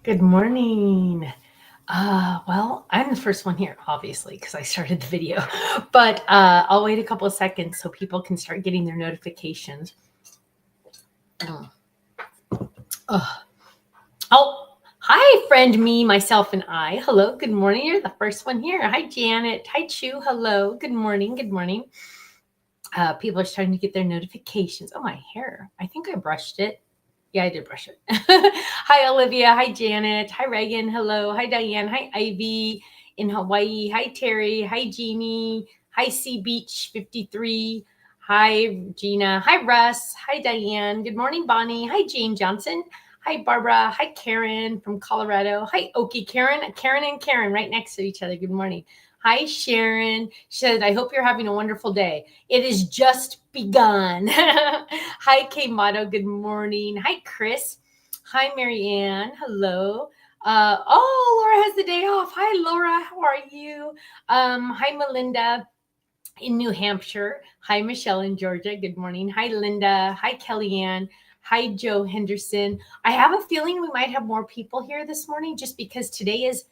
Good morning. Well, I'm the first one here, obviously, because I started the video, but I'll wait a couple of seconds so people can start getting their notifications. Mm. Ugh. Oh, hi, friend me, myself, and I. Hello, good morning. You're the first one here. Hi, Janet. Hi, Chu. Hello, good morning. Good morning. People are starting to get their notifications. Oh, my hair. I think I brushed it. Yeah, I did brush it. Hi, Olivia. Hi, Janet. Hi, Reagan. Hello. Hi, Diane. Hi, Ivy in Hawaii. Hi, Terry. Hi, Jeannie. Hi, Sea Beach 53. Hi, Gina. Hi, Russ. Hi, Diane. Good morning, Bonnie. Hi, Jane Johnson. Hi, Barbara. Hi, Karen from Colorado. Hi, Okie. Karen and Karen right next to each other. Good morning. Hi, Sharon. She said, I hope you're having a wonderful day. It is just begun. Hi, Kay Motto. Good morning. Hi, Chris. Hi, Marianne. Hello. Laura has the day off. Hi, Laura. How are you? Hi, Melinda in New Hampshire. Hi, Michelle in Georgia. Good morning. Hi, Linda. Hi, Kellyanne. Hi, Joe Henderson. I have a feeling we might have more people here this morning just because today is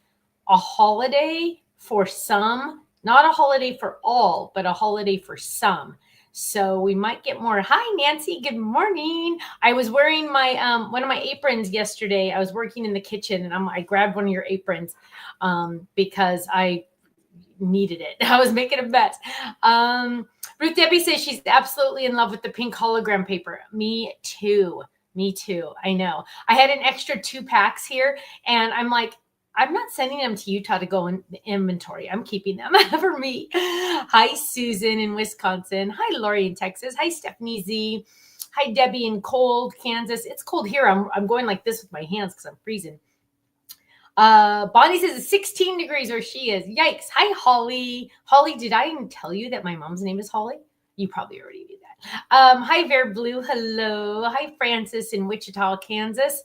a holiday for some, not a holiday for all, but a holiday for some. So we might get more. Hi, Nancy. Good morning. I was wearing my one of my aprons yesterday. I was working in the kitchen, and I grabbed one of your aprons because I needed it. I was making a mess. Ruth Debbie says she's absolutely in love with the pink hologram paper. Me too. Me too. I know. I had an extra 2 packs here, and I'm like, I'm not sending them to Utah to go in the inventory. I'm keeping them for me. Hi, Susan in Wisconsin. Hi, Lori in Texas. Hi, Stephanie Z. Hi, Debbie in cold Kansas. It's cold here. I'm going like this with my hands because I'm freezing. Bonnie says it's 16 degrees where she is. Yikes. Hi, Holly. Holly, did I even tell you that my mom's name is Holly? You probably already knew that. Hi, Bear Blue. Hello. Hi, Francis in Wichita, Kansas.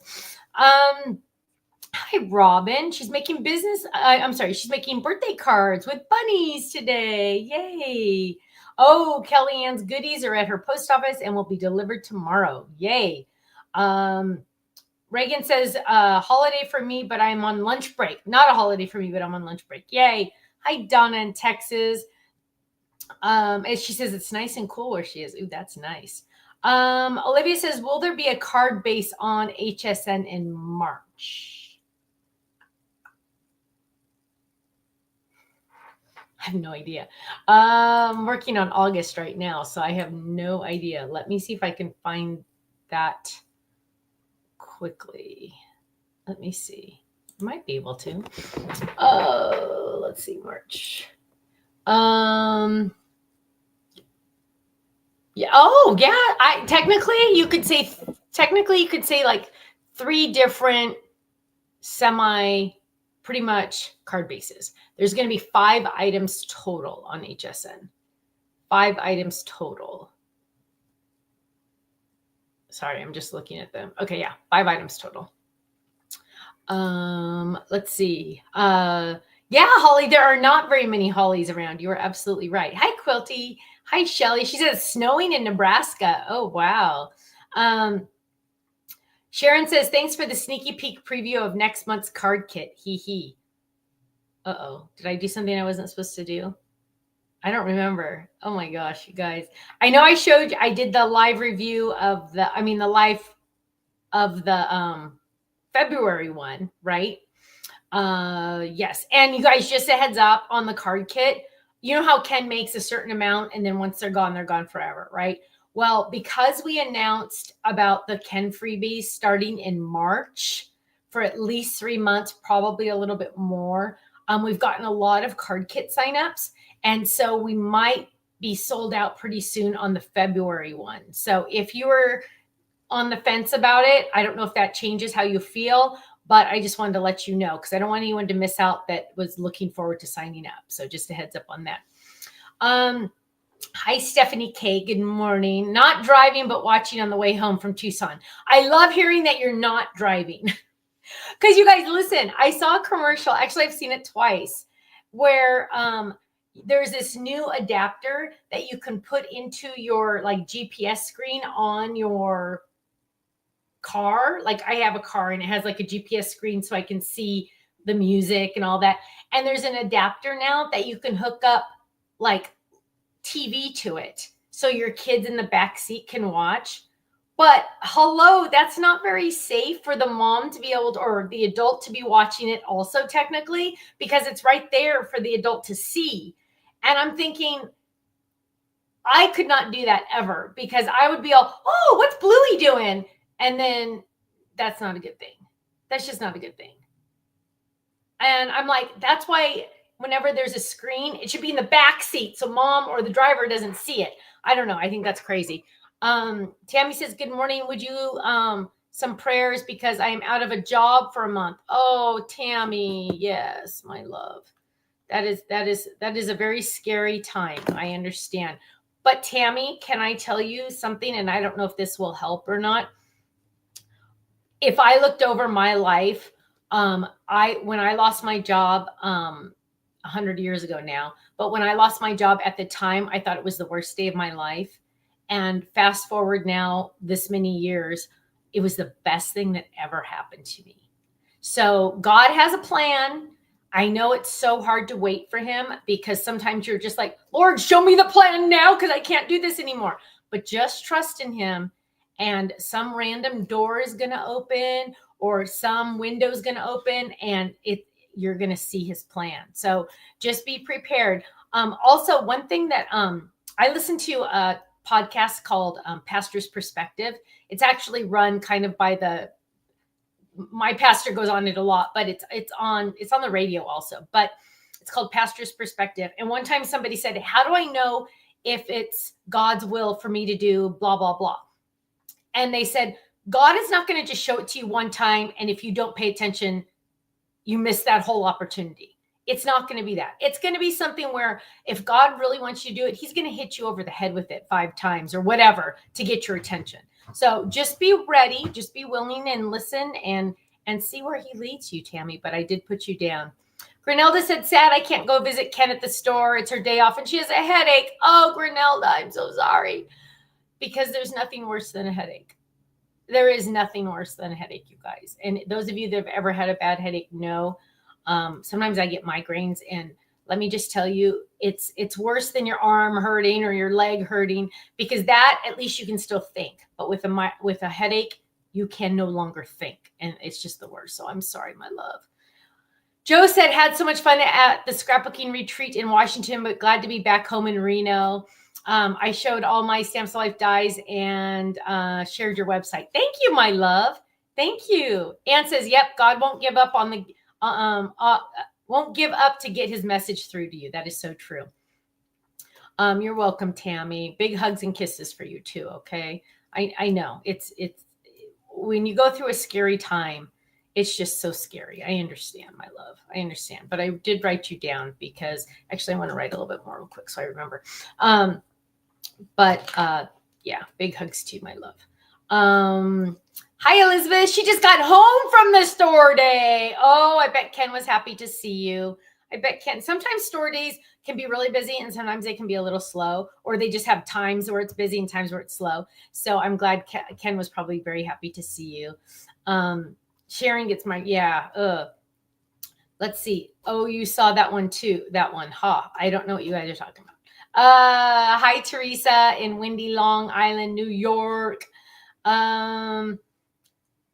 Hi, Robin. She's making she's making birthday cards with bunnies today. Yay. Oh, Kellyanne's goodies are at her post office and will be delivered tomorrow. Yay. Reagan says, holiday for me, but I'm on lunch break. Not a holiday for me, but I'm on lunch break. Yay. Hi, Donna in Texas. And she says it's nice and cool where she is. Ooh, that's nice. Olivia says, will there be a card base on HSN in March? I have no idea. I'm working on August right now, so I have no idea. Let me see if I can find that quickly. Let me see. Might be able to. Let's see, March. Yeah. Oh, yeah. Technically you could say like 3 different semi pretty much card bases. There's going to be 5 items total on HSN. 5 items total. Sorry, I'm just looking at them. Okay, yeah, 5 items total. Let's see. Yeah, Holly, there are not very many Hollies around. You are absolutely right. Hi, Quilty. Hi, Shelly. She says snowing in Nebraska. Oh, wow. Sharon says, thanks for the sneaky peek preview of next month's card kit. Hee hee. Uh-oh. Did I do something I wasn't supposed to do? I don't remember. Oh my gosh, you guys. I know I did the live review of the live of the February one, right? Yes. And you guys, just a heads up on the card kit. You know how Ken makes a certain amount and then once they're gone forever, right? Well, because we announced about the Ken freebies starting in March for at least 3 months, probably a little bit more, we've gotten a lot of card kit signups. And so we might be sold out pretty soon on the February one. So if you were on the fence about it, I don't know if that changes how you feel, but I just wanted to let you know because I don't want anyone to miss out that was looking forward to signing up. So just a heads up on that. Hi, Stephanie K. Good morning. Not driving, but watching on the way home from Tucson. I love hearing that you're not driving. Because you guys, listen, I saw a commercial. Actually, I've seen it twice where there's this new adapter that you can put into your like GPS screen on your car. Like I have a car and it has like a GPS screen so I can see the music and all that. And there's an adapter now that you can hook up like TV to it. So your kids in the back seat can watch. But hello, that's not very safe for the mom to be able to, or the adult to be watching it also technically, because it's right there for the adult to see. And I'm thinking, I could not do that ever because I would be all, oh, what's Bluey doing? And then that's not a good thing. That's just not a good thing. And I'm like, that's why whenever there's a screen, it should be in the back seat so mom or the driver doesn't see it. I don't know. I think that's crazy. Tammy says, good morning. Would you some prayers because I am out of a job for a month? Oh, Tammy, yes, my love. That is a very scary time. I understand. But Tammy, can I tell you something? And I don't know if this will help or not. If I looked over my life, when I lost my job 100 years ago now, but when I lost my job at the time, I thought it was the worst day of my life. And fast forward now, this many years, it was the best thing that ever happened to me. So God has a plan. I know it's so hard to wait for him because sometimes you're just like, Lord, show me the plan now because I can't do this anymore. But just trust in him, and some random door is going to open or some window is going to open, and you're going to see his plan. So just be prepared. Also, one thing that I listened to a podcast called Pastor's Perspective. It's actually run kind of by my pastor goes on it a lot, but it's on the radio also, but it's called Pastor's Perspective. And one time somebody said, how do I know if it's God's will for me to do blah, blah, blah? And they said, God is not going to just show it to you one time. And if you don't pay attention, you miss that whole opportunity. It's not going to be that. It's going to be something where if God really wants you to do it, he's going to hit you over the head with it 5 times or whatever to get your attention. So just be ready, just be willing and listen and see where he leads you, Tammy. But I did put you down. Granelda said, sad, I can't go visit Ken at the store. It's her day off and she has a headache. Oh, Granelda, I'm so sorry. Because there's nothing worse than a headache. There is nothing worse than a headache, you guys. And those of you that have ever had a bad headache know, sometimes I get migraines, and let me just tell you, it's worse than your arm hurting or your leg hurting, because that at least you can still think. But with a headache, you can no longer think, and it's just the worst. So I'm sorry, my love. Joe said, had so much fun at the scrapbooking retreat in Washington, but glad to be back home in Reno. I showed all my Stamps of Life dies and shared your website. Thank you, my love. Thank you. Ann says, yep, God won't give up on the won't give up to get his message through to you. That is so true. You're welcome, Tammy. Big hugs and kisses for you too. Okay. I know it's when you go through a scary time, it's just so scary. I understand, my love. I understand. But I did write you down because actually I want to write a little bit more real quick so I remember. Yeah, big hugs to you, my love. Hi, Elizabeth. She just got home from the store day. Oh, I bet Ken was happy to see you. I bet Ken, sometimes store days can be really busy and sometimes they can be a little slow, or they just have times where it's busy and times where it's slow. So I'm glad Ken was probably very happy to see you. Sharon gets let's see. Oh, you saw that one too. That one. I don't know what you guys are talking about. Hi, Teresa in Windy, Long Island, New York.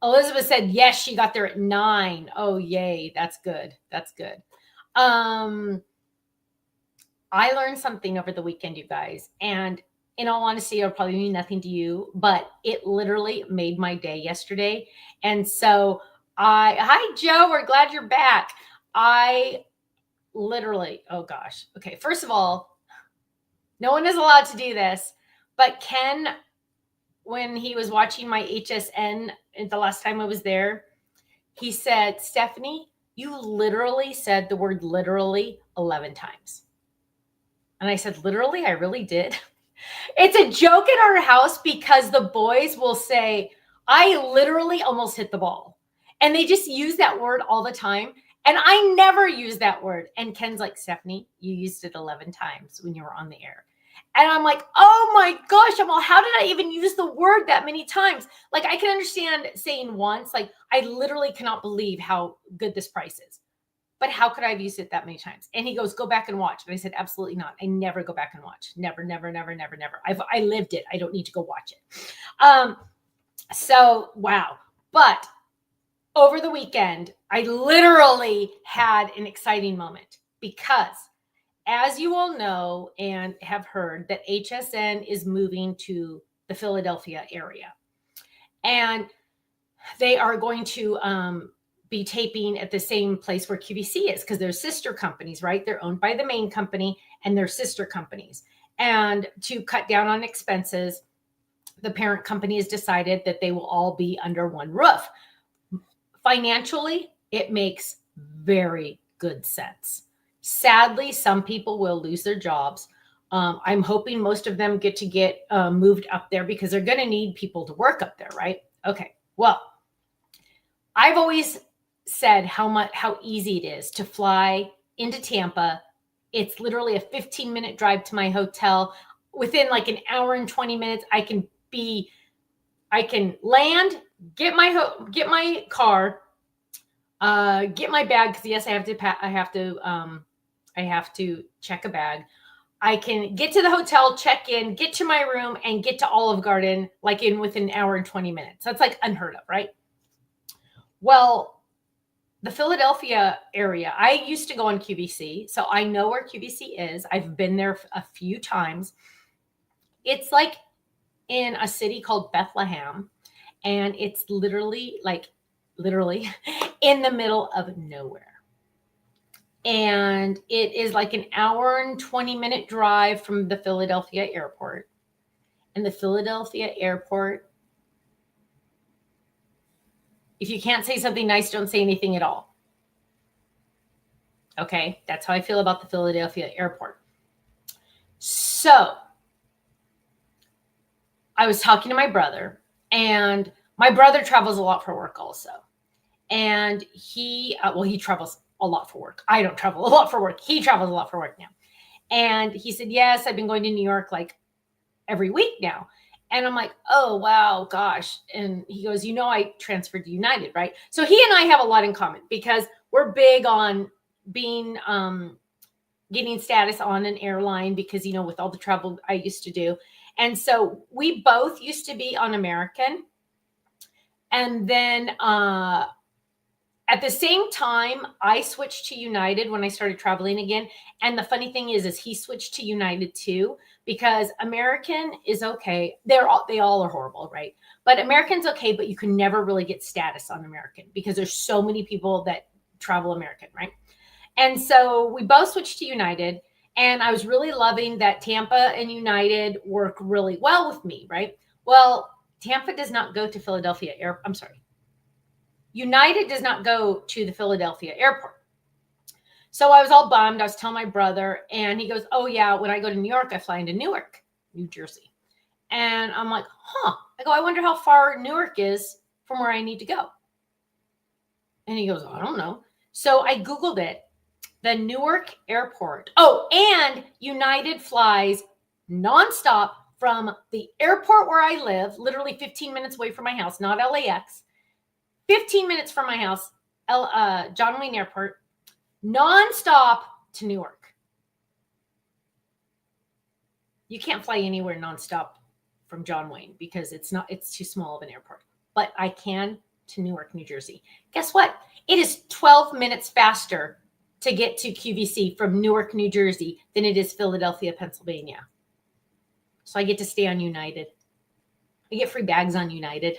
Elizabeth said, yes, she got there at 9. Oh, yay. That's good. That's good. I learned something over the weekend, you guys. And in all honesty, it'll probably mean nothing to you, but it literally made my day yesterday. And so hi, Joe, we're glad you're back. I literally, oh gosh. Okay. First of all, no one is allowed to do this, but Ken, when he was watching my HSN the last time I was there, he said, Stephanie, you literally said the word literally 11 times. And I said, literally? I really did. It's a joke in our house because the boys will say, I literally almost hit the ball. And they just use that word all the time. And I never use that word. And Ken's like, Stephanie, you used it 11 times when you were on the air. And I'm like, oh my gosh, I'm all, how did I even use the word that many times? Like, I can understand saying once, like, I literally cannot believe how good this price is. But how could I have used it that many times? And he goes, go back and watch. And I said, absolutely not. I never go back and watch. Never, never, never, never, never. I lived it. I don't need to go watch it. So, wow. But over the weekend, I literally had an exciting moment because, as you all know and have heard, that HSN is moving to the Philadelphia area. And they are going to be taping at the same place where QVC is because they're sister companies, right? They're owned by the main company and they're sister companies. And to cut down on expenses, the parent company has decided that they will all be under one roof. Financially, it makes very good sense. Sadly, some people will lose their jobs. I'm hoping most of them get moved up there because they're going to need people to work up there, right? Okay. Well, I've always said how easy it is to fly into Tampa. It's literally a 15-minute drive to my hotel. Within like an hour and 20 minutes, I can land, get my car, get my bag, because yes, I have to check a bag. I can get to the hotel, check in, get to my room, and get to Olive Garden like within an hour and 20 minutes. That's like unheard of, right? Well, the Philadelphia area, I used to go on QVC, so I know where QVC is. I've been there a few times. It's like in a city called Bethlehem, and it's literally in the middle of nowhere. And it is like an hour and 20-minute drive from the Philadelphia airport. And the Philadelphia airport, if you can't say something nice, don't say anything at all. Okay, that's how I feel about the Philadelphia airport. So I was talking to my brother, and my brother travels a lot for work also. And he travels a lot for work. I don't travel a lot for work. He travels a lot for work now. And he said, yes, I've been going to New York like every week now. And I'm like, oh, wow, gosh. And he goes, I transferred to United, right? So he and I have a lot in common because we're big on being, getting status on an airline because, with all the travel I used to do. And so we both used to be on American. And then at the same time, I switched to United when I started traveling again. And the funny thing is he switched to United too, because American is okay. They all are horrible, right? But American's okay, but you can never really get status on American because there's so many people that travel American, right? And so we both switched to United. And I was really loving that Tampa and United work really well with me, right? Well, Tampa does not go to Philadelphia United does not go to the Philadelphia airport. So I was all bummed. I was telling my brother, and he goes, oh, yeah, when I go to New York, I fly into Newark, New Jersey. And I'm like, I go, I wonder how far Newark is from where I need to go. And he goes, I don't know. So I Googled it, the Newark airport. Oh, and United flies nonstop from the airport where I live, literally 15 minutes away from my house, not LAX. 15 minutes from my house, John Wayne Airport, nonstop to Newark. You can't fly anywhere nonstop from John Wayne because it's too small of an airport. But I can to Newark, New Jersey. Guess what? It is 12 minutes faster to get to QVC from Newark, New Jersey than it is Philadelphia, Pennsylvania. So I get to stay on United. I get free bags on United.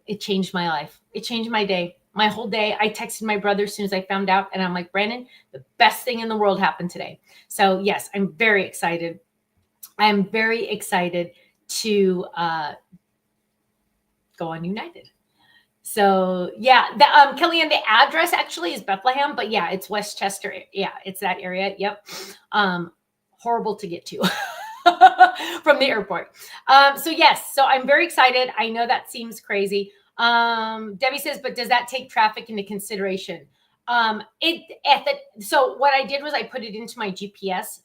It changed my life. It changed my day. My whole day. I texted my brother as soon as I found out, and I'm like, Brandon, the best thing in the world happened today. So yes, I'm very excited. I'm very excited to go on United. So yeah, Kellyanne, the address actually is Bethlehem, but yeah, it's Westchester. Yeah, it's that area. Yep. Horrible to get to. From the airport. So yes, so I'm very excited. I know that seems crazy. Debbie says, but does that take traffic into consideration? So what I did was I put it into my GPS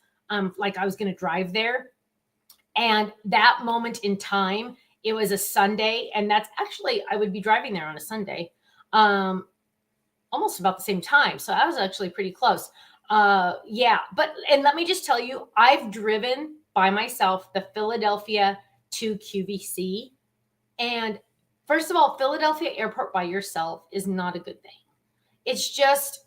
like I was going to drive there. And that moment in time, it was a Sunday. And that's actually, I would be driving there on a Sunday, almost about the same time. So I was actually pretty close. Yeah. But, and let me just tell you, I've driven by myself the Philadelphia to QVC. And first of all, Philadelphia airport by yourself is not a good thing. It's just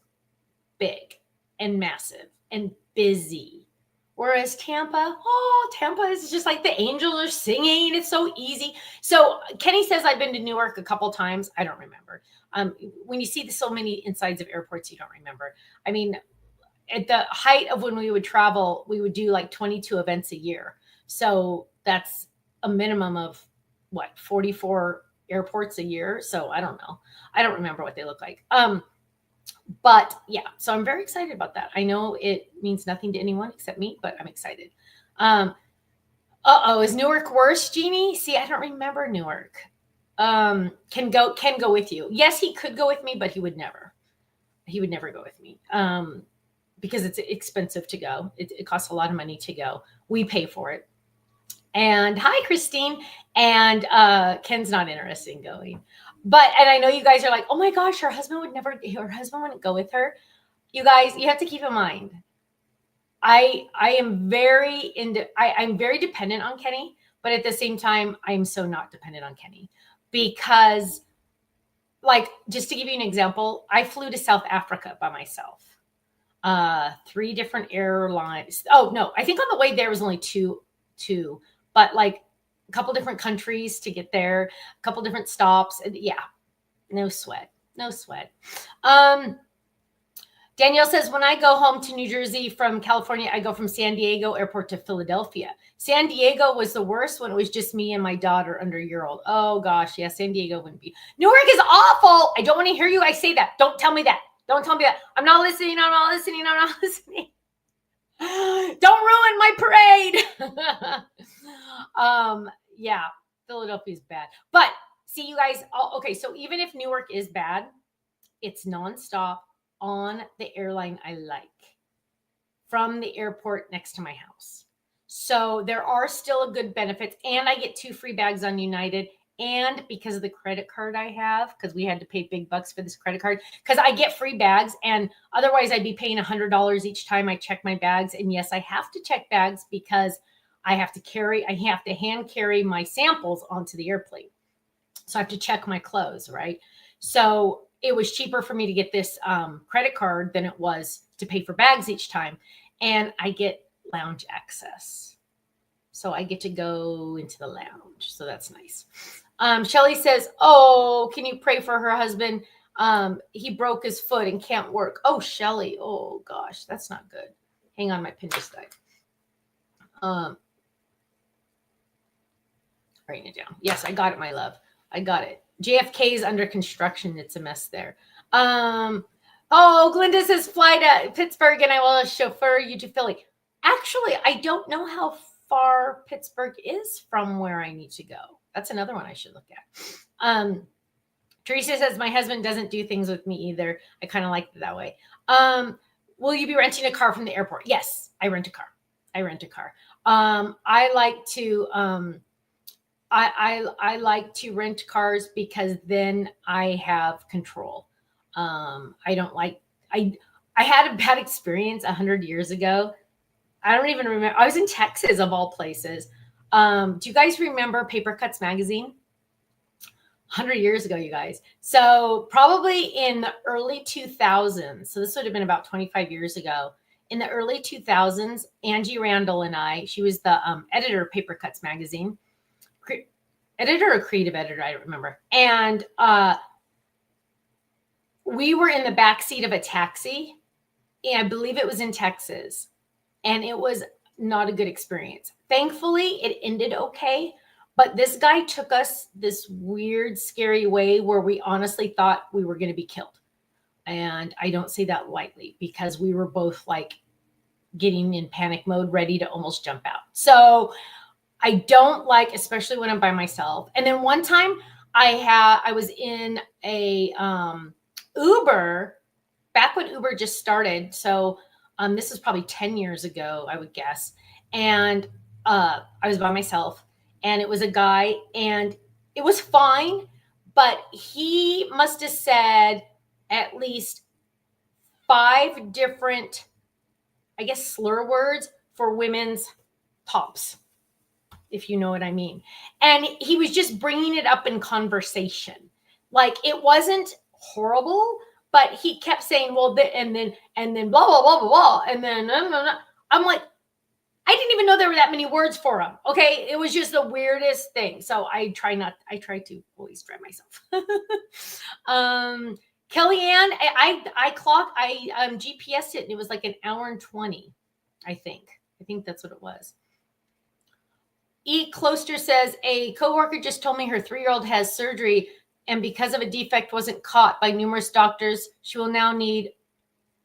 big and massive and busy. Whereas Tampa is just like the angels are singing. It's so easy. So Kenny says I've been to Newark a couple times. I don't remember. When you see so many insides of airports, you don't remember. I mean, at the height of when we would travel, we would do like 22 events a year. So that's a minimum of 44 airports a year. So I don't know. I don't remember what they look like. But yeah, so I'm very excited about that. I know it means nothing to anyone except me, but I'm excited. Is Newark worse, Jeannie? See, I don't remember Newark. Can go with you. Yes, he could go with me, but he would never go with me. Because it's expensive to go. It costs a lot of money to go. We pay for it. And hi, Christine. And Ken's not interested in going. And I know you guys are like, oh my gosh, her husband wouldn't go with her. You guys, you have to keep in mind, I'm very dependent on Kenny, but at the same time, I'm so not dependent on Kenny because, like, just to give you an example, I flew to South Africa by myself. 3 different airlines. Oh no, I think on the way there was only two, but like a couple different countries to get there, a couple different stops. Yeah, no sweat. Danielle says, when I go home to New Jersey from California, I go from San Diego airport to Philadelphia. San Diego was the worst when it was just me and my daughter under a year old. Oh gosh, yeah, San Diego wouldn't be. Newark is awful. I don't want to hear you guys say that. Don't tell me that. I'm not listening. Don't ruin my parade. Yeah, Philadelphia's bad. But see, you guys, okay, so even if Newark is bad, it's nonstop on the airline I like from the airport next to my house. So there are still good benefits, and I get 2 free bags on United. And because of the credit card I have, because we had to pay big bucks for this credit card, because I get free bags, and otherwise I'd be paying $100 each time I check my bags. And yes, I have to check bags because I have to hand carry my samples onto the airplane. So I have to check my clothes, right? So it was cheaper for me to get this credit card than it was to pay for bags each time. And I get lounge access. So I get to go into the lounge. So that's nice. Shelly says, oh, can you pray for her husband? He broke his foot and can't work. Oh, Shelly. Oh, gosh, that's not good. Hang on, my pin just died. Writing it down. Yes, I got it, my love. I got it. JFK is under construction. It's a mess there. Oh, Glinda says, fly to Pittsburgh and I will chauffeur you to Philly. Actually, I don't know how far Pittsburgh is from where I need to go. That's another one I should look at. Teresa says, my husband doesn't do things with me either. I kind of like it that way. Will you be renting a car from the airport? Yes, I rent a car. I like to, I like to rent cars because then I have control. I had a bad experience 100 years ago. I don't even remember. I was in Texas of all places. Do you guys remember Paper Cuts magazine? 100 years ago, you guys. So probably in the early 2000s. So this would have been about 25 years ago. In the early 2000s, Angie Randall and I, she was the editor of Paper Cuts magazine. Editor or creative editor, I don't remember. And we were in the back seat of a taxi. And I believe it was in Texas. And it was not a good experience. Thankfully, it ended okay. But this guy took us this weird, scary way where we honestly thought we were going to be killed. And I don't say that lightly because we were both like getting in panic mode, ready to almost jump out. So I don't like, especially when I'm by myself. And then one time I was in a Uber back when Uber just started. So This was probably 10 years ago, I would guess. And I was by myself, and it was a guy, and it was fine, but he must have said at least 5 different, I guess, slur words for women's tops, if you know what I mean. And he was just bringing it up in conversation. Like, it wasn't horrible, but he kept saying, well, and then blah, blah, blah, blah, blah. And then, I'm like, I didn't even know there were that many words for him. Okay. It was just the weirdest thing. So I try to always try myself. Kellyanne, I GPSed it, and it was like an hour and 20, I think that's what it was. E. Closter says, a coworker just told me her 3-year-old has surgery, and because of a defect wasn't caught by numerous doctors, she will now need,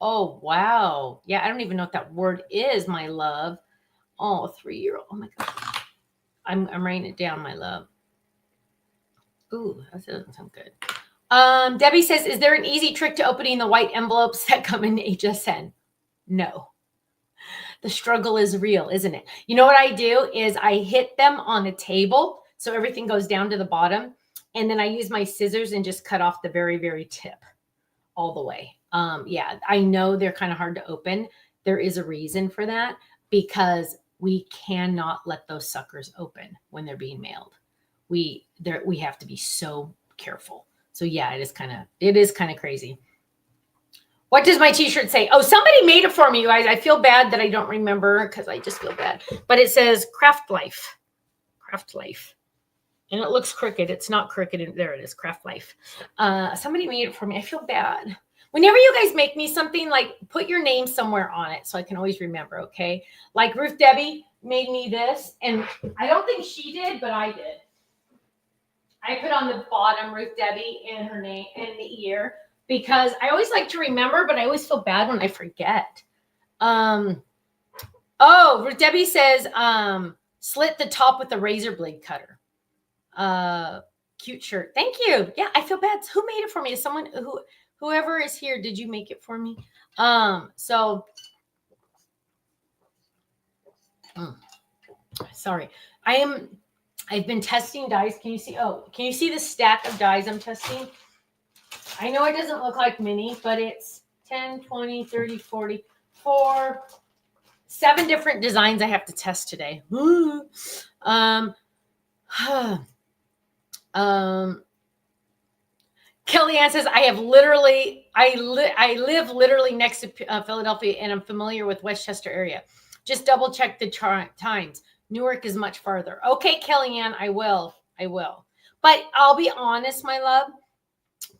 oh, wow. Yeah, I don't even know what that word is, my love. Oh, 3-year-old. Oh, my God. I'm writing it down, my love. Ooh, that doesn't sound good. Debbie says, is there an easy trick to opening the white envelopes that come in HSN? No. The struggle is real, isn't it? You know what I do is I hit them on a table so everything goes down to the bottom, and then I use my scissors and just cut off the very, very tip all the way. Yeah, I know they're kind of hard to open. There is a reason for that, because we cannot let those suckers open when they're being mailed. We have to be so careful. So yeah, it is kind of crazy. What does my t-shirt say? Oh, somebody made it for me, you guys. I feel bad that I don't remember, because I just feel bad. But it says Craft Life. Craft Life. And it looks crooked. It's not crooked. There it is, Craft Life. Somebody made it for me. I feel bad. Whenever you guys make me something, like, put your name somewhere on it so I can always remember, okay? Like Ruth Debbie made me this, and I don't think she did, but I did. I put on the bottom Ruth Debbie and her name and the ear, because I always like to remember, but I always feel bad when I forget. Ruth Debbie says, slit the top with a razor blade cutter. Cute shirt. Thank you. Yeah, I feel bad. Who made it for me? Is someone whoever is here, did you make it for me? Sorry. I've been testing dies. Can you see the stack of dies I'm testing? I know it doesn't look like mini, but it's 10, 20, 30, 40, 7 different designs I have to test today. Kellyanne says, I live literally next to Philadelphia, and I'm familiar with Westchester area. Just double check the times. Newark is much farther. Okay, Kellyanne, I will. But I'll be honest, my love,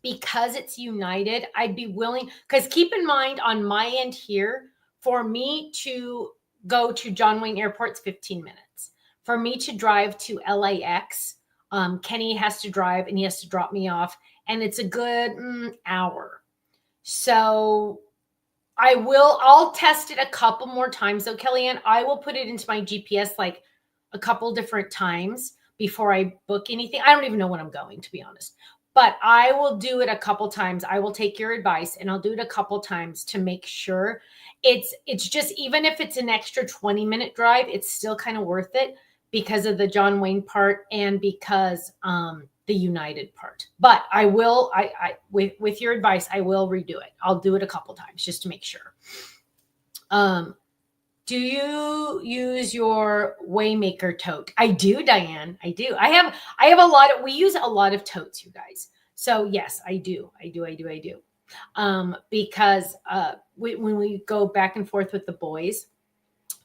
because it's United, I'd be willing, because keep in mind on my end here, for me to go to John Wayne Airport's 15 minutes. For me to drive to LAX, Kenny has to drive and he has to drop me off, and it's a good hour. So I'll test it a couple more times though, Kellyanne. I will put it into my GPS like a couple different times before I book anything. I don't even know when I'm going, to be honest. But I will do it a couple times. I will take your advice and I'll do it a couple times to make sure it's just, even if it's an extra 20-minute drive, it's still kind of worth it because of the John Wayne part and because the United part. But I will, with your advice, I will redo it. I'll do it a couple times just to make sure. Do you use your Waymaker tote? I do, Diane. I do. I have we use a lot of totes, you guys. So yes, I do. Because when we go back and forth with the boys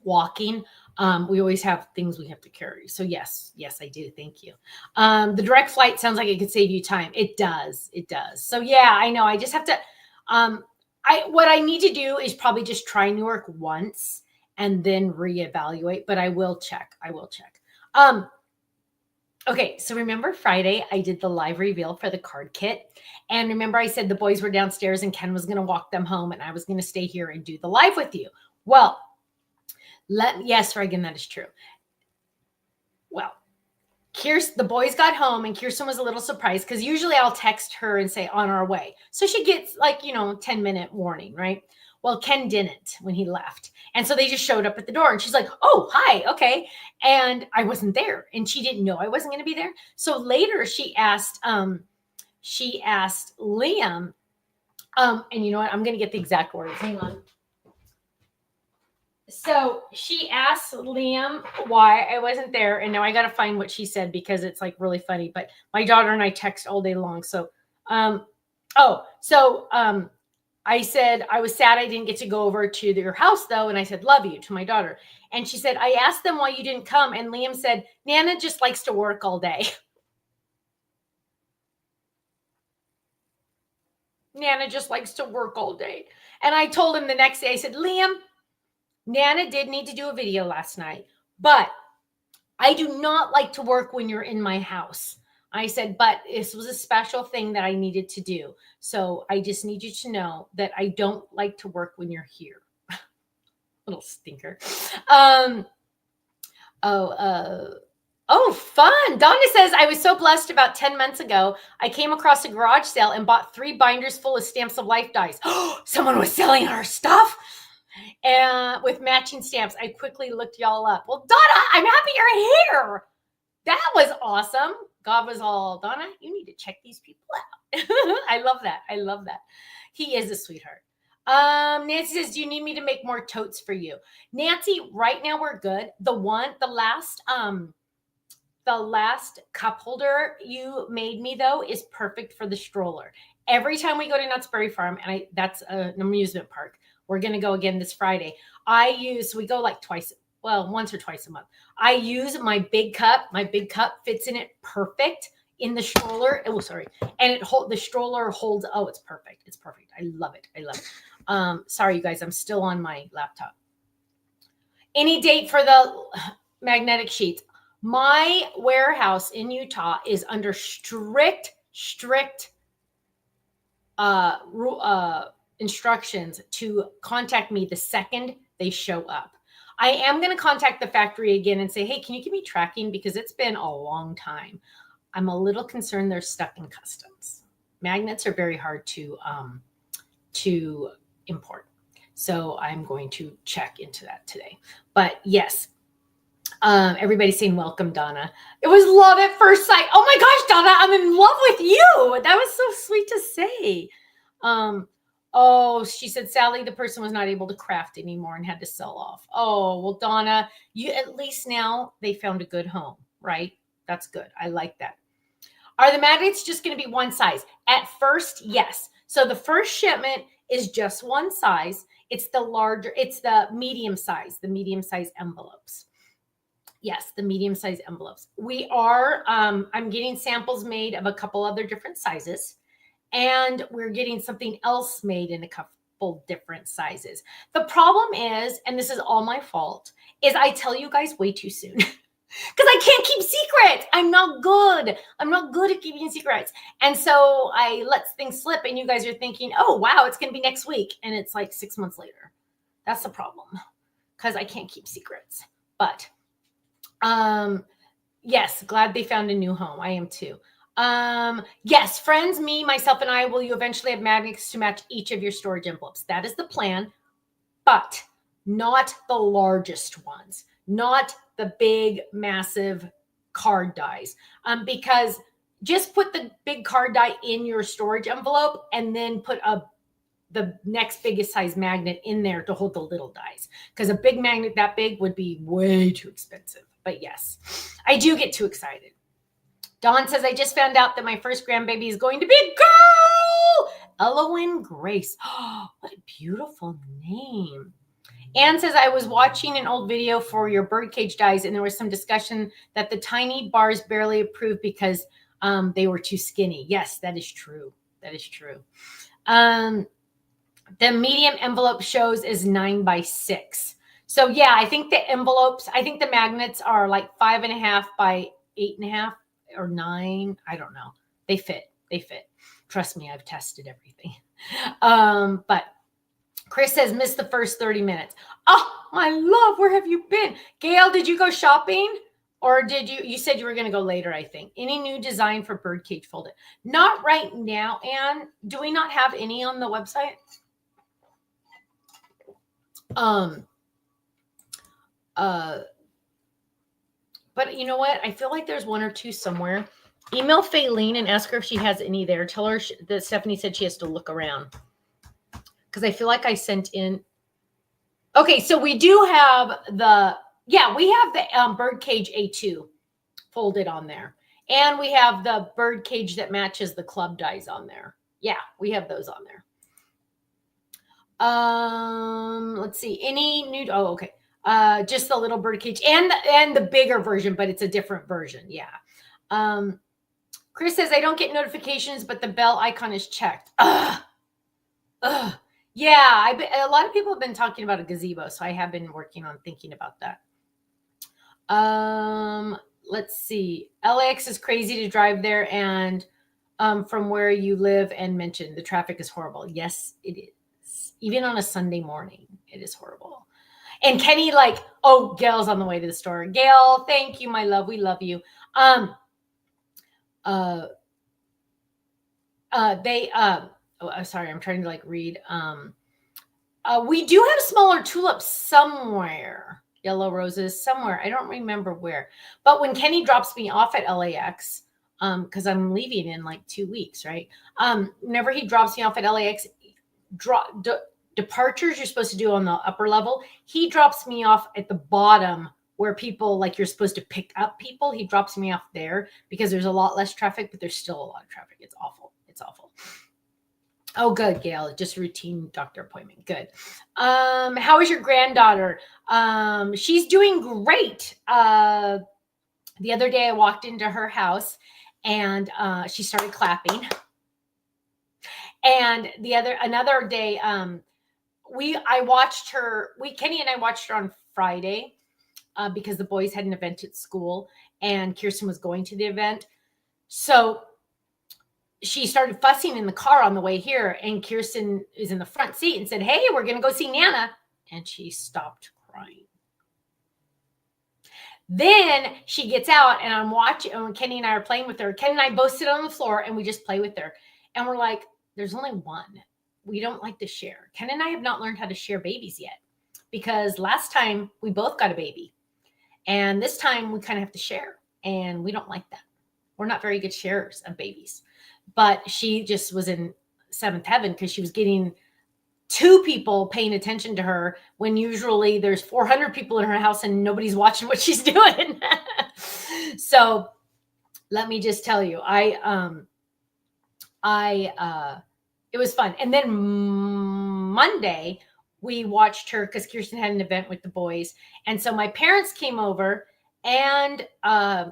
walking, we always have things we have to carry. So yes, I do. Thank you. The direct flight sounds like it could save you time. It does. So yeah, I know. I just have to, what I need to do is probably just try Newark once and then reevaluate, but I will check. Okay, so remember Friday, I did the live reveal for the card kit. And remember I said the boys were downstairs and Ken was going to walk them home and I was going to stay here and do the live with you. Well, yes, Reagan, that is true. Well, the boys got home and Kirsten was a little surprised because usually I'll text her and say on our way. So she gets 10-minute warning, right? Well, Ken didn't when he left. And so they just showed up at the door and she's like, oh, hi. Okay. And I wasn't there and she didn't know I wasn't going to be there. So later she asked Liam, and you know what? I'm going to get the exact words. Hang on. So she asked Liam why I wasn't there. And now I got to find what she said because it's like really funny. But my daughter and I text all day long. So, I said, I was sad I didn't get to go over to your house though. And I said, love you to my daughter. And she said, I asked them why you didn't come. And Liam said, Nana just likes to work all day. Nana just likes to work all day. And I told him the next day, I said, Liam, Nana did need to do a video last night, but I do not like to work when you're in my house. I said, but this was a special thing that I needed to do. So I just need you to know that I don't like to work when you're here. Little stinker. Oh, fun. Donna says, I was so blessed about 10 months ago. I came across a garage sale and bought 3 binders full of Stamps of Life dies. Someone was selling our stuff and with matching stamps. I quickly looked y'all up. Well, Donna, I'm happy you're here. That was awesome. God was all, Donna, you need to check these people out. I love that. I love that. He is a sweetheart. Nancy says, do you need me to make more totes for you? Nancy, right now we're good. The last cup holder you made me though is perfect for the stroller. Every time we go to Knott's Berry Farm, and that's an amusement park. We're going to go again this Friday. We go like once or twice a month. I use my big cup. My big cup fits in it perfect in the stroller. Oh, sorry. And the stroller holds, it's perfect. It's perfect. I love it. Sorry, you guys, I'm still on my laptop. Any date for the magnetic sheets? My warehouse in Utah is under strict instructions to contact me the second they show up. I am going to contact the factory again and say, hey, can you give me tracking? Because it's been a long time. I'm a little concerned they're stuck in customs. Magnets are very hard to import. So I'm going to check into that today. But yes, everybody's saying welcome, Donna. It was love at first sight. Oh my gosh, Donna, I'm in love with you. That was so sweet to say. She said, Sally, the person was not able to craft anymore and had to sell off. Oh, well, Donna, you at least now they found a good home, right? That's good. I like that. Are the magnets just going to be one size? At first, yes. So the first shipment is just one size. It's the medium size envelopes. Yes, the medium size envelopes. We are, I'm getting samples made of a couple other different sizes, and we're getting something else made in a couple different sizes. The problem is, and this is all my fault, is I tell you guys way too soon. Because I can't keep secrets. I'm not good. I'm not good at keeping secrets. And so I let things slip, and you guys are thinking, oh, wow, it's going to be next week. And it's like 6 months later. That's the problem, because I can't keep secrets. But yes, glad they found a new home. I am too. Yes, friends, me, myself, and I will you eventually have magnets to match each of your storage envelopes. That is the plan, but not the largest ones, not the big, massive card dies. Because just put the big card die in your storage envelope and then put the next biggest size magnet in there to hold the little dies. Because a big magnet that big would be way too expensive. But yes, I do get too excited. Dawn says, I just found out that my first grandbaby is going to be a girl. Elowen Grace. Oh, what a beautiful name. Anne says, I was watching an old video for your birdcage dies, and there was some discussion that the tiny bars barely approved because they were too skinny. Yes, that is true. That is true. The medium envelope shows is 9x6. So yeah, I think the magnets are like 5.5 by 8.5 or 9. I don't know. They fit. Trust me, I've tested everything. But Chris says, missed the first 30 minutes. Oh, my love, where have you been? Gail, did you go shopping? Or you said you were going to go later, I think. Any new design for birdcage folded? Not right now, Anne. Do we not have any on the website? Um, uh, but you know what? I feel like there's one or two somewhere. Email Faylene and ask her if she has any there. Tell her that Stephanie said she has to look around because I feel like I sent in. Okay, so we do have we have the birdcage A2 folded on there. And we have the bird cage that matches the club dies on there. Yeah, we have those on there. Let's see. Any new okay. Just the little bird cage and the bigger version, but it's a different version. Yeah. Chris says I don't get notifications, but the bell icon is checked. Ugh. Yeah, a lot of people have been talking about a gazebo, so I have been working on thinking about that. Let's see. LAX is crazy to drive there, and from where you live and mentioned the traffic is horrible. Yes, it is. Even on a Sunday morning, it is horrible. And Kenny, Gail's on the way to the store. Gail, thank you, my love. We love you. Sorry, I'm trying to read. We do have smaller tulips somewhere. Yellow roses somewhere. I don't remember where. But when Kenny drops me off at LAX, because I'm leaving in 2 weeks, right? Whenever he drops me off at LAX, departures you're supposed to do on the upper level. He drops me off at the bottom where people you're supposed to pick up people. He drops me off there because there's a lot less traffic, but there's still a lot of traffic. It's awful. It's awful. Oh, good, Gail. Just a routine doctor appointment. Good. How is your granddaughter? She's doing great. The other day I walked into her house and she started clapping. And another day, Kenny and I watched her on Friday because the boys had an event at school and Kirsten was going to the event. So she started fussing in the car on the way here, and Kirsten is in the front seat and said, "Hey, we're going to go see Nana." And she stopped crying. Then she gets out and I'm watching, and Kenny and I are playing with her. Kenny and I both sit on the floor and we just play with her. And we're like, there's only one. We don't like to share. Ken and I have not learned how to share babies yet because last time we both got a baby. And this time we kind of have to share. And we don't like that. We're not very good sharers of babies. But she just was in seventh heaven because she was getting 2 people paying attention to her when usually there's 400 people in her house and nobody's watching what she's doing. So let me just tell you, it was fun. And then Monday we watched her because Kirsten had an event with the boys. And so my parents came over and the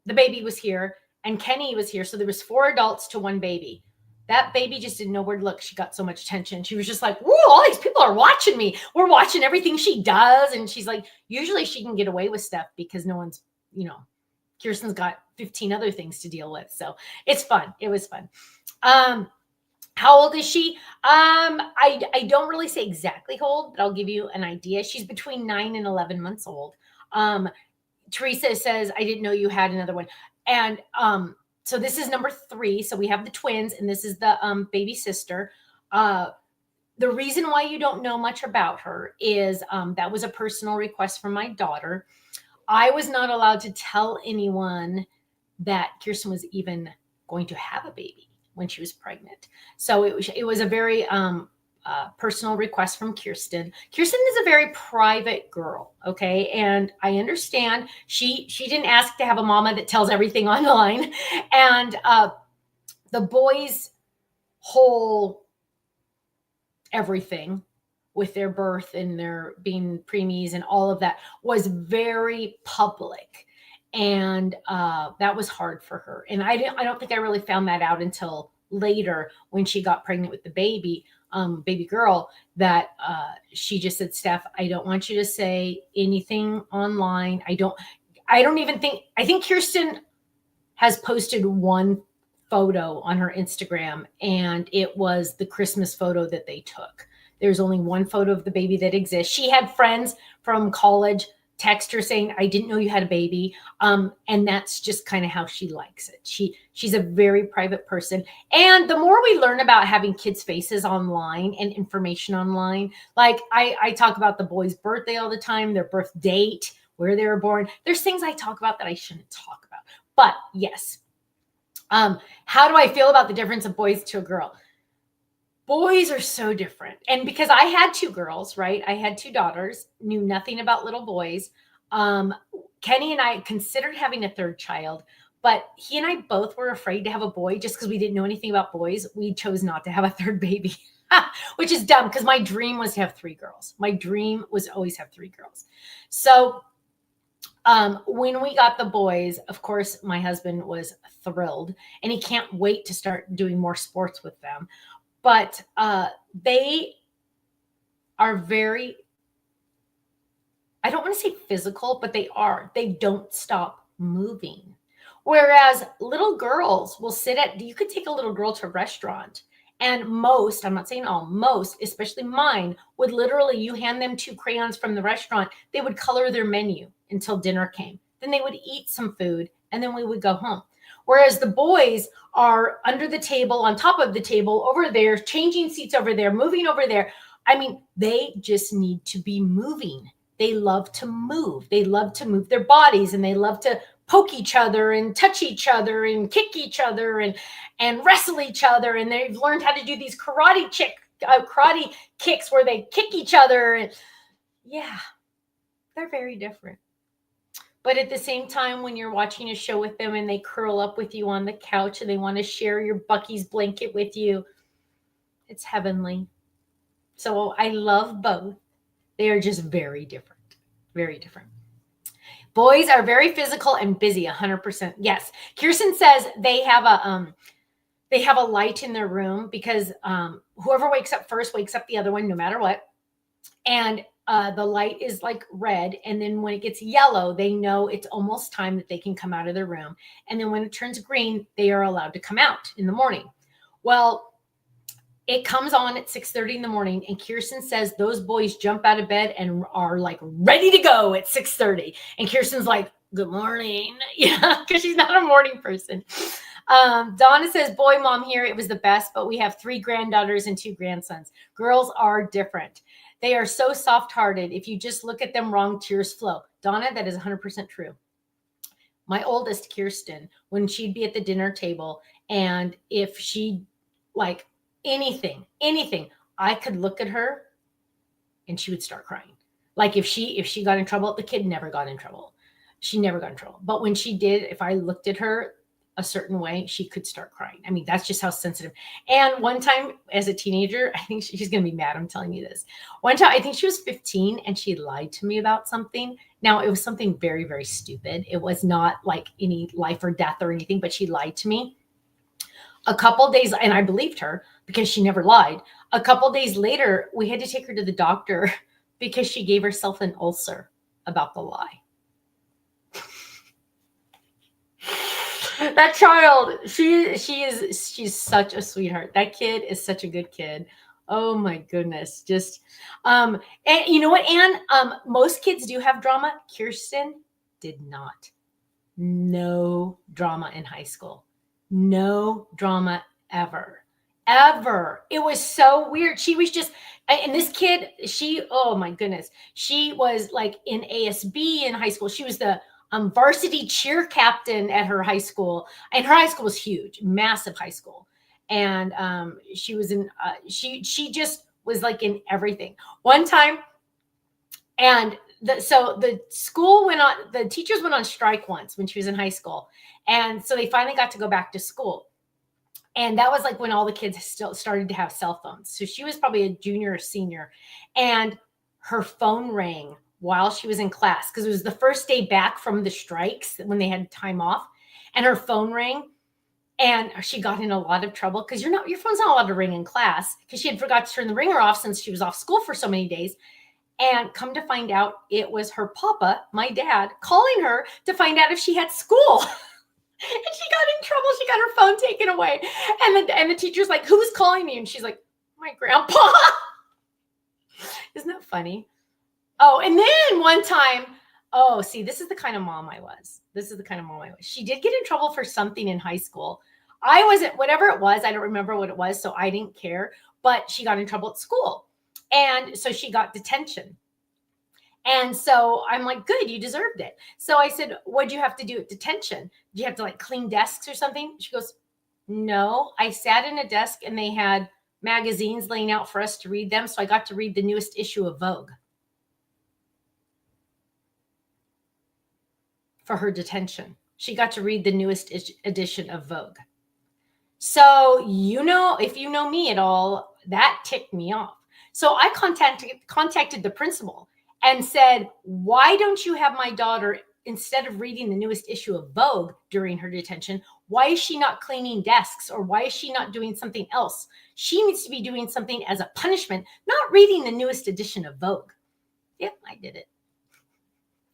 baby was here and Kenny was here. So there was 4 adults to 1 baby. That baby just didn't know where to look. She got so much attention. She was just like, "Whoa, all these people are watching me. We're watching everything she does." And she's like, usually she can get away with stuff because no one's, Kirsten's got 15 other things to deal with. So it's fun. It was fun. How old is she? I don't really say exactly how old, but I'll give you an idea. She's between 9 and 11 months old. Teresa says, "I didn't know you had another one." And, so this is number 3. So we have the twins and this is the baby sister. The reason why you don't know much about her is that was a personal request from my daughter. I was not allowed to tell anyone that Kirsten was even going to have a baby when she was pregnant. So it was a very personal request from Kirsten. Kirsten is a very private girl, okay? And I understand she didn't ask to have a mama that tells everything online. And the boys' whole everything with their birth and their being preemies and all of that was very public. And that was hard for her. And I don't think I really found that out until later when she got pregnant with the baby girl, that she just said, "Steph, I don't want you to say anything online. I think Kirsten has posted 1 photo on her Instagram, and it was the Christmas photo that they took. There's only 1 photo of the baby that exists. She had friends from college text her saying, I didn't know you had a baby. And that's just kind of how she likes it. She's a very private person. And the more we learn about having kids' faces online and information online, like I talk about the boy's birthday all the time, their birth date, where they were born. There's things I talk about that I shouldn't talk about. But yes. How do I feel about the difference of boys to a girl? Boys are so different. And because I had two girls, right? I had two daughters, knew nothing about little boys. Kenny and I considered having a third child, but he and I both were afraid to have a boy just because we didn't know anything about boys. We chose not to have a third baby, which is dumb because my dream was to have three girls. My dream was always have three girls. So when we got the boys, of course, my husband was thrilled and he can't wait to start doing more sports with them. But they are very, I don't want to say physical, but they don't stop moving. Whereas little girls will you could take a little girl to a restaurant and most, I'm not saying all, most, especially mine, would literally, you hand them 2 crayons from the restaurant, they would color their menu until dinner came. Then they would eat some food and then we would go home. Whereas the boys are under the table, on top of the table, over there, changing seats over there, moving over there. I mean, they just need to be moving. They love to move. They love to move their bodies and they love to poke each other and touch each other and kick each other and wrestle each other. And they've learned how to do these karate kicks where they kick each other. And yeah, they're very different. But at the same time, when you're watching a show with them and they curl up with you on the couch and they want to share your Buc-ee's blanket with you, it's heavenly. So I love both. They are just very different. Very different. Boys are very physical and busy, 100%. Yes. Kirsten says they have a light in their room because whoever wakes up first wakes up the other one no matter what. And the light is like red. And then when it gets yellow, they know it's almost time that they can come out of their room. And then when it turns green, they are allowed to come out in the morning. Well, it comes on at 6:30 in the morning. And Kirsten says those boys jump out of bed and are like ready to go at 6:30. And Kirsten's like, good morning. Yeah, because she's not a morning person. Donna says, boy, mom here, it was the best, but we have 3 granddaughters and 2 grandsons. Girls are different. They are so soft-hearted. If you just look at them wrong, tears flow. Donna, that is 100% true. My oldest, Kirsten, when she'd be at the dinner table, and if she, like anything, I could look at her and she would start crying. Like if she got in trouble, the kid never got in trouble. She never got in trouble. But when she did, if I looked at her a certain way, she could start crying. I mean, that's just how sensitive. And one time as a teenager, I think she's going to be mad I'm telling you this. One time, I think she was 15 and she lied to me about something. Now, it was something very, very stupid. It was not like any life or death or anything, but she lied to me. A couple days, and I believed her because she never lied. A couple days later, we had to take her to the doctor because she gave herself an ulcer about the lie. That child, she's such a sweetheart. That kid is such a good kid. Oh my goodness. Just, and you know what, Anne? Most kids do have drama. Kirsten did not. No drama in high school. No drama ever. It was so weird. She was just, and this kid, oh my goodness. She was like in ASB in high school. She was the varsity cheer captain at her high school, and her high school was huge, massive high school. And she was in, she just was like in everything. One time, and so the teachers went on strike once when she was in high school. And so they finally got to go back to school. And that was like when all the kids still started to have cell phones. So she was probably a junior or senior, and her phone rang while she was in class because it was the first day back from the strikes when they had time off, and her phone rang and she got in a lot of trouble because your phone's not allowed to ring in class because she had forgot to turn the ringer off since she was off school for so many days. And come to find out, it was her papa, my dad, calling her to find out if she had school. And she got in trouble. She got her phone taken away. And the teacher's like, who's calling me? And she's like, my grandpa. Isn't that funny? Oh, and then one time, Oh, see, this is the kind of mom I was. This is the kind of mom I was. She did get in trouble for something in high school. I wasn't, whatever it was, I don't remember what it was, so I didn't care, but she got in trouble at school. And so she got detention. And so I'm like, good, you deserved it. So I said, what'd you have to do at detention? Did you have to like clean desks or something? She goes, no, I sat in a desk and they had magazines laying out for us to read them. So I got to read the newest issue of Vogue for her detention. She got to read the newest edition of Vogue. So, if you know me at all, that ticked me off. So I contacted the principal and said, why don't you have my daughter, instead of reading the newest issue of Vogue during her detention, why is she not cleaning desks, or why is she not doing something else? She needs to be doing something as a punishment, not reading the newest edition of Vogue. Yep, I did it.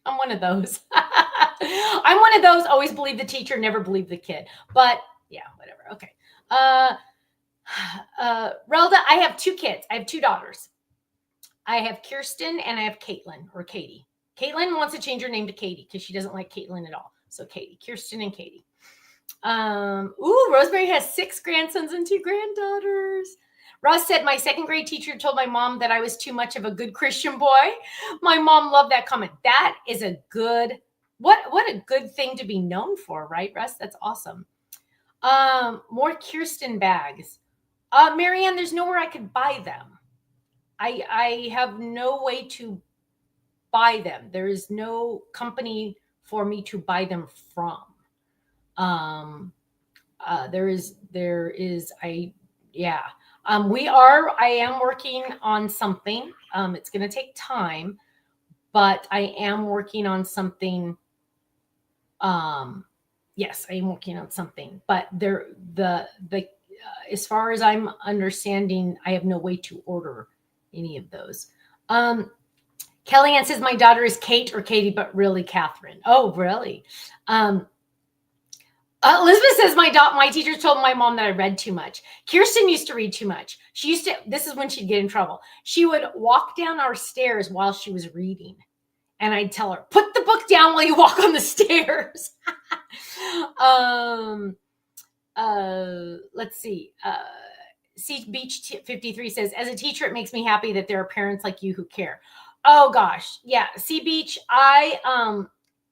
I'm one of those. I'm one of those, always believe the teacher, never believe the kid. But yeah, whatever. Okay. Relda, I have 2 kids. I have 2 daughters. I have Kirsten and I have Caitlin, or Katie. Caitlin wants to change her name to Katie because she doesn't like Caitlin at all. So Katie, Kirsten and Katie. Rosemary has 6 grandsons and 2 granddaughters. Russ said, my 2nd grade teacher told my mom that I was too much of a good Christian boy. My mom loved that comment. That is a good, what a good thing to be known for, right, Russ? That's awesome. More Kirsten bags. Marianne, there's nowhere I could buy them. I have no way to buy them. There is no company for me to buy them from. I am working on something. It's going to take time, but I am working on something. Yes, I am working on something, but as far as I'm understanding, I have no way to order any of those. Kellyanne says my daughter is Kate or Katie, but really Catherine. Oh, really? Elizabeth says my teacher told my mom that I read too much. Kirsten used to read too much. This is when she'd get in trouble. She would walk down our stairs while she was reading. And I'd tell her, put the book down while you walk on the stairs. Let's see. Sea Beach 53 says, as a teacher, it makes me happy that there are parents like you who care. Oh gosh. Yeah. Sea Beach. I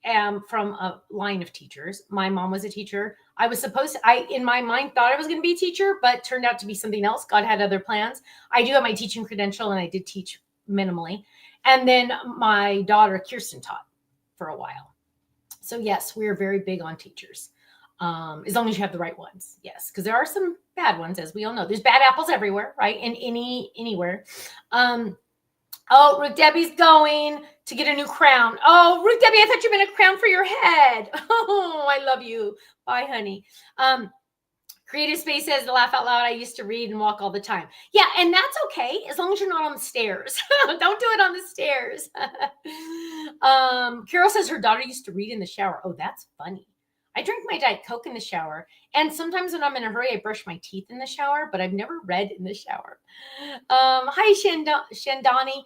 am from a line of teachers. My mom was a teacher. In my mind, thought I was going to be a teacher, but turned out to be something else. God had other plans. I do have my teaching credential and I did teach minimally. And then my daughter, Kirsten, taught for a while. So yes, we're very big on teachers. As long as you have the right ones. Yes. Because there are some bad ones, as we all know. There's bad apples everywhere, right? In anywhere. Ruth Debbie's going to get a new crown. Oh, Ruth Debbie, I thought you meant a crown for your head. Oh, I love you. Bye, honey. Creative Space says, to laugh out loud, I used to read and walk all the time. Yeah, and that's okay, as long as you're not on the stairs. Don't do it on the stairs. Carol says her daughter used to read in the shower. Oh, that's funny. I drink my Diet Coke in the shower. And sometimes when I'm in a hurry, I brush my teeth in the shower, but I've never read in the shower. Hi, Shandani.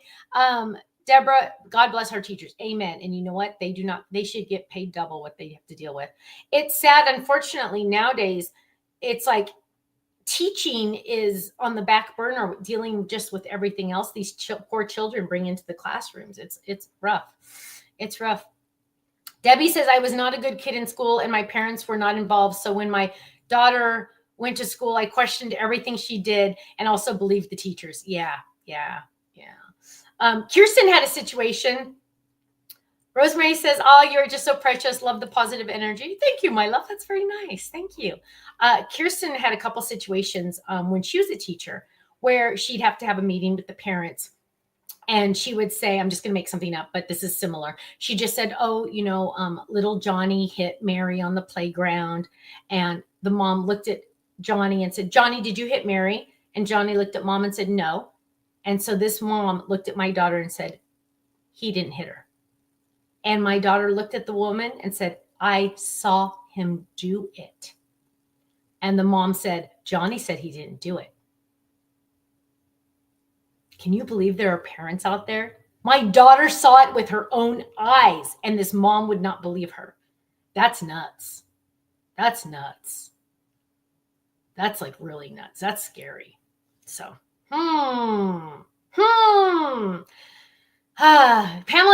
Deborah, God bless our teachers. Amen. And you know what? They should get paid double what they have to deal with. It's sad. Unfortunately, nowadays, it's like teaching is on the back burner, dealing just with everything else these poor children bring into the classrooms. It's rough. It's rough. Debbie says, I was not a good kid in school and my parents were not involved. So when my daughter went to school, I questioned everything she did and also believed the teachers. Yeah. Kirsten had a situation. Rosemary says, oh, you're just so precious. Love the positive energy. Thank you, my love. That's very nice. Thank you. Kirsten had a couple situations when she was a teacher where she'd have to have a meeting with the parents. And she would say, I'm just going to make something up, but this is similar. She just said, little Johnny hit Mary on the playground. And the mom looked at Johnny and said, Johnny, did you hit Mary? And Johnny looked at mom and said, no. And so this mom looked at my daughter and said, he didn't hit her. And my daughter looked at the woman and said, I saw him do it. And the mom said, Johnny said he didn't do it. Can you believe there are parents out there? My daughter saw it with her own eyes, and this mom would not believe her. That's nuts. That's nuts. That's like really nuts. That's scary. So, Pamela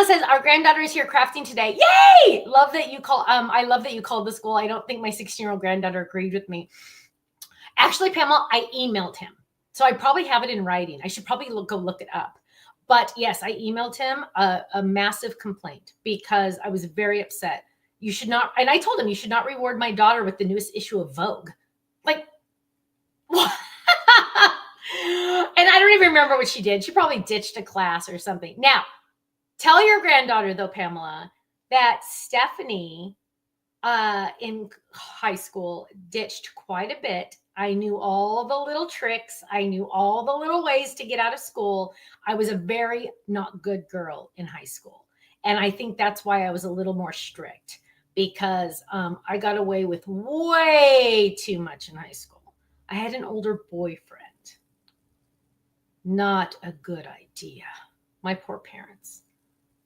says our granddaughter is here crafting today. Yay! Love that you call. I love that you called the school. I don't think my 16-year-old granddaughter agreed with me. Actually, Pamela, I emailed him, so I probably have it in writing. I should probably go look it up. But yes, I emailed him a massive complaint because I was very upset. You should not, and I told him you should not reward my daughter with the newest issue of Vogue. Like, what? And I don't even remember what she did. She probably ditched a class or something. Now, tell your granddaughter, though, Pamela, that Stephanie in high school ditched quite a bit. I knew all the little tricks. I knew all the little ways to get out of school. I was a very not good girl in high school. And I think that's why I was a little more strict, because I got away with way too much in high school. I had an older boyfriend. Not a good idea. My poor parents.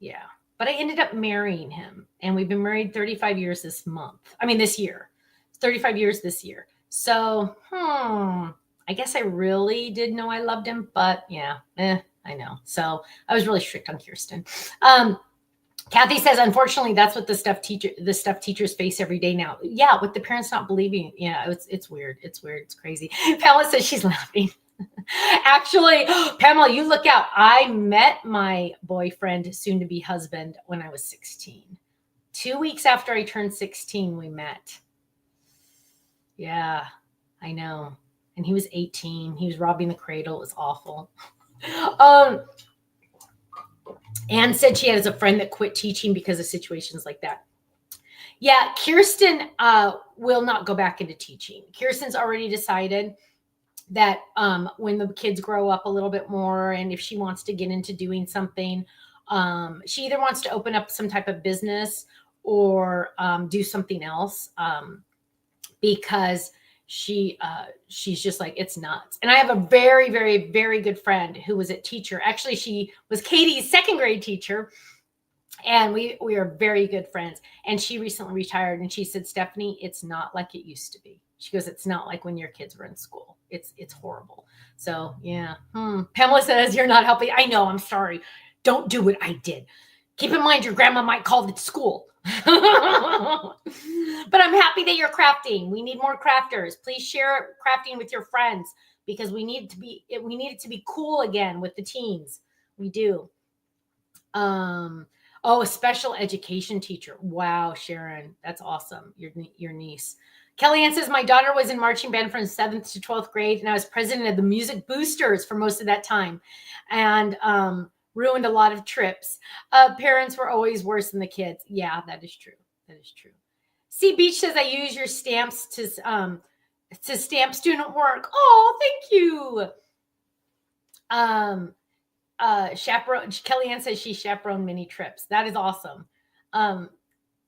Yeah. But I ended up marrying him, and we've been married 35 years this year. 35 years this year. So, I guess I really did know I loved him, but yeah, I know. So I was really strict on Kirsten. Kathy says, unfortunately, that's what the stuff teachers face every day now. Yeah, with the parents not believing. Yeah, it's weird. It's weird. It's crazy. Pamela says she's laughing. Actually, Pamela, you look out. I met my boyfriend, soon to be husband, when I was 16. 2 weeks after I turned 16, we met. Yeah, I know. And he was 18. He was robbing the cradle. It was awful. Anne said she has a friend that quit teaching because of situations like that. Yeah, Kirsten will not go back into teaching. Kirsten's already decided that when the kids grow up a little bit more, and if she wants to get into doing something, she either wants to open up some type of business or do something else, because she's just like, it's nuts. And I have a very, very, very good friend who was a teacher. Actually, she was Katie's second grade teacher, and we are very good friends. And she recently retired, and she said, Stephanie, it's not like it used to be. She goes, it's not like when your kids were in school. It's horrible. So yeah. Pamela says you're not helping. I know. I'm sorry. Don't do what I did. Keep in mind your grandma might call it school. But I'm happy that you're crafting. We need more crafters. Please share crafting with your friends, because we need it to be cool again with the teens. We do. A special education teacher. Wow, Sharon, that's awesome. Your niece. Kellyanne says, my daughter was in marching band from 7th to 12th grade, and I was president of the Music Boosters for most of that time, and ruined a lot of trips. Parents were always worse than the kids. Yeah, that is true. That is true. C Beach says, I use your stamps to stamp student work. Oh, thank you. Chaperone. Kellyanne says she chaperoned many trips. That is awesome.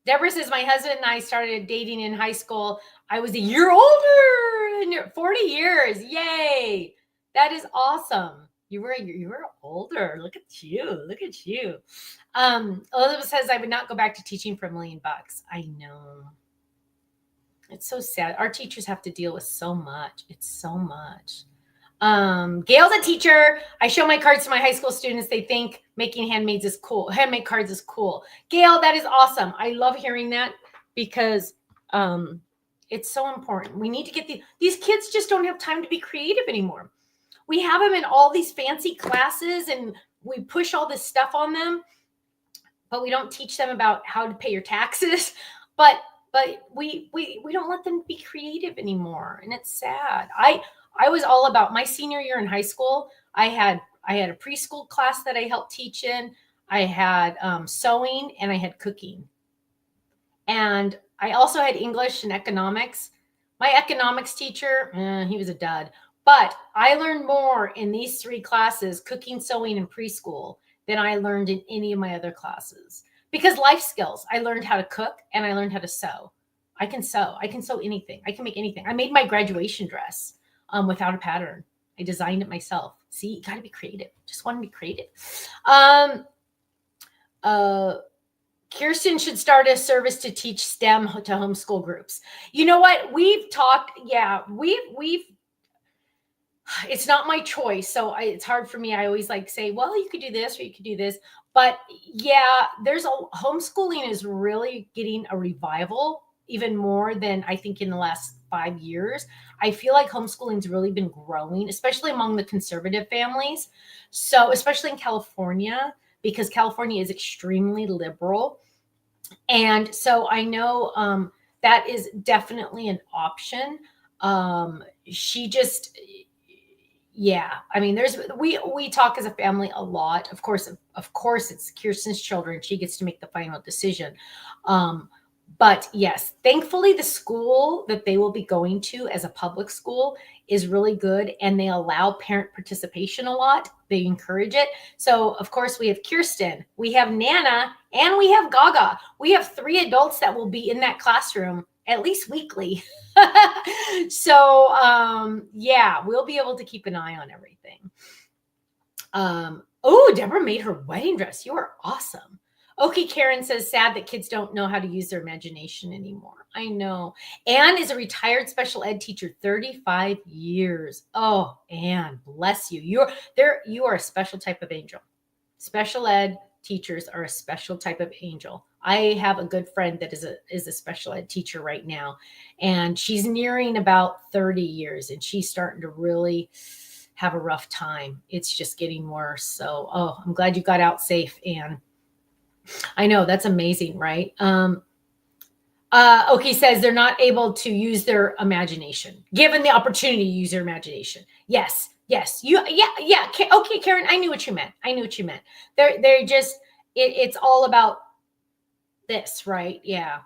Deborah says, my husband and I started dating in high school. I was a year older, and 40 years. Yay. That is awesome. You were older. Look at you. Look at you. Elizabeth says, I would not go back to teaching for $1 million. I know. It's so sad. Our teachers have to deal with so much. It's so much. Gail's a teacher. I show my cards to my high school students. They think making handmade cards is cool. Gail, that is awesome. I love hearing that, because it's so important. We need to get these kids just don't have time to be creative anymore. We have them in all these fancy classes, and we push all this stuff on them, but we don't teach them about how to pay your taxes. But we don't let them be creative anymore, and it's sad. I was all about my senior year in high school. I had a preschool class that I helped teach in. I had sewing, and I had cooking. And I also had English and economics. My economics teacher, he was a dud. But I learned more in these 3 classes, cooking, sewing, and preschool, than I learned in any of my other classes. Because life skills, I learned how to cook, and I learned how to sew. I can sew. I can sew anything. I can make anything. I made my graduation dress without a pattern. I designed it myself. See, you got to be creative. Just want to be creative. Kirsten should start a service to teach STEM to homeschool groups. You know what? We've talked. Yeah, we've. It's not my choice, so it's hard for me. I always like say, well, you could do this or you could do this. But yeah, there's a homeschooling is really getting a revival, even more than I think in the last 5 years. I feel like homeschooling's really been growing, especially among the conservative families. So, especially in California, because California is extremely liberal. And so I know that is definitely an option. She just, yeah. I mean, we talk as a family a lot. Of course, it's Kirsten's children. She gets to make the final decision. Um, but yes, thankfully, the school that they will be going to as a public school is really good, and they allow parent participation a lot. They encourage it. So, of course, we have Kirsten, we have Nana, and we have Gaga. We have 3 adults that will be in that classroom at least weekly. So, yeah, we'll be able to keep an eye on everything. Oh, Deborah made her wedding dress. You are awesome. Okay, Karen says, sad that kids don't know how to use their imagination anymore. I know. Anne is a retired special ed teacher, 35 years. Oh, Anne, bless you. You are a special type of angel. Special ed teachers are a special type of angel. I have a good friend that is a special ed teacher right now, and she's nearing about 30 years, and she's starting to really have a rough time. It's just getting worse. So, oh, I'm glad you got out safe, Anne. I know, that's amazing, right? Oki says they're not able to use their imagination, given the opportunity to use their imagination. Yes. Yeah. Okay, Karen, I knew what you meant. They're just, it's all about this, right? Yeah.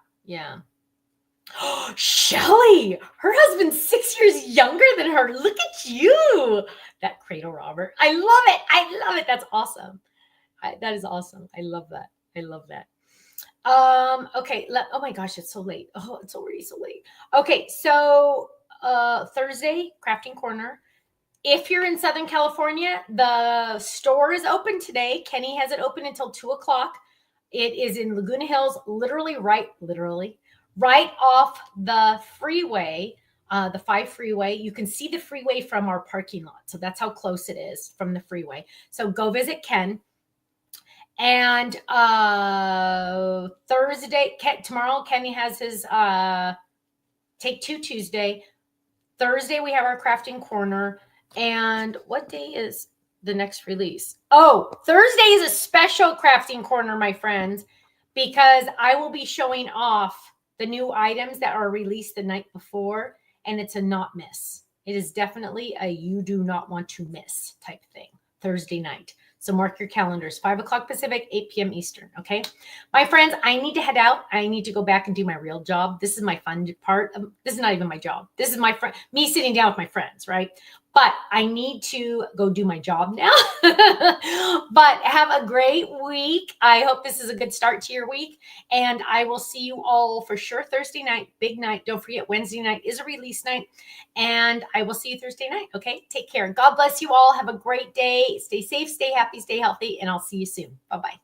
Shelly, her husband's 6 years younger than her. Look at you. That cradle robber. I love it. That's awesome. That is awesome. I love that. Okay. Oh my gosh, it's so late. Oh, it's already so late. Okay. So, Thursday, Crafting Corner. If you're in Southern California, the store is open today. Kenny has it open until 2:00. It is in Laguna Hills, literally right off the freeway, the 5 freeway. You can see the freeway from our parking lot. So that's how close it is from the freeway. So go visit Ken. And tomorrow, Kenny has his Take Two Tuesday. Thursday, we have our Crafting Corner. And what day is the next release? Oh, Thursday is a special Crafting Corner, my friends, because I will be showing off the new items that are released the night before, and it's a not miss. It is definitely a you do not want to miss type thing, Thursday night. So mark your calendars, 5:00 Pacific, 8 p.m. Eastern. Okay. My friends, I need to head out. I need to go back and do my real job. This is my fun part. This is not even my job. This is me sitting down with my friends, right? But I need to go do my job now. But have a great week. I hope this is a good start to your week. And I will see you all for sure Thursday night, big night. Don't forget, Wednesday night is a release night. And I will see you Thursday night. Okay. Take care. God bless you all. Have a great day. Stay safe, stay happy, stay healthy. And I'll see you soon. Bye-bye.